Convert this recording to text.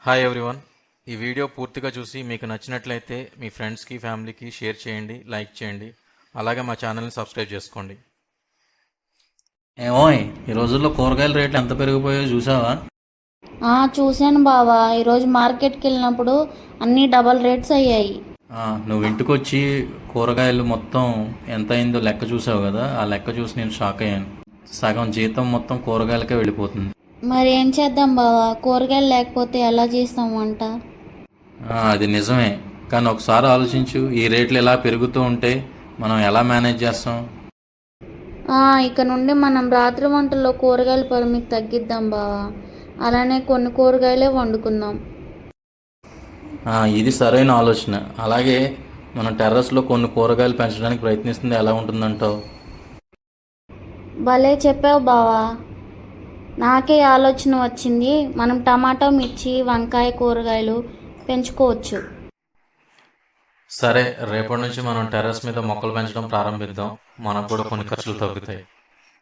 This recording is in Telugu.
Hi everyone. ఈ వీడియో పూర్తిగా చూసి మీకు నచ్చినట్లయితే మీ ఫ్రెండ్స్కి ఫ్యామిలీకి షేర్ చేయండి, లైక్ చేయండి. అలాగే మా ఛానల్ని సబ్స్క్రైబ్ చేసుకోండి. ఏమోయ్, ఈ రోజుల్లో కూరగాయల రేట్లు ఎంత పెరిగిపోయాయో చూసావా? చూశాను బావా. ఈరోజు మార్కెట్కి వెళ్ళినప్పుడు అన్నీ డబల్ రేట్స్ అయ్యాయి. నువ్వు ఇంటికి వచ్చి కూరగాయలు మొత్తం ఎంత అయిందో లెక్క చూసావు కదా, ఆ లెక్క చూసి నేను షాక్ అయ్యాను. సగం జీతం మొత్తం కూరగాయలకే వెళ్ళిపోతుంది. మరి ఏం చేద్దాం బావా, కూరగాయలు లేకపోతే ఎలా చేస్తాం వంట? అది నిజమే, కానీ ఒకసారి ఆలోచించు, ఈ రేట్లు ఎలా పెరుగుతూ ఉంటే మనం ఎలా మేనేజ్ చేస్తాం? ఇక నుండి మనం రాత్రి వంటల్లో కూరగాయల పరిమితి తగ్గిద్దాం బావా. అలానే కొన్ని కూరగాయలే వండుకుందాం. ఇది సరైన ఆలోచన. అలాగే మనం టెర్రస్లో కొన్ని కూరగాయలు పెంచడానికి ప్రయత్నిస్తుంది ఎలా ఉంటుందంటావు? భలే చెప్పావు బావా, నాకే ఆలోచన వచ్చింది. మనం టమాటో, మిర్చి, వంకాయ కూరగాయలు పెంచుకోవచ్చు. సరే, రేపటి నుంచి మనం టెర్రస్ మీద మొక్కలు పెంచడం ప్రారంభిద్దాం. మనకు కూడా కొన్ని ఖర్చులు తగ్గుతాయి.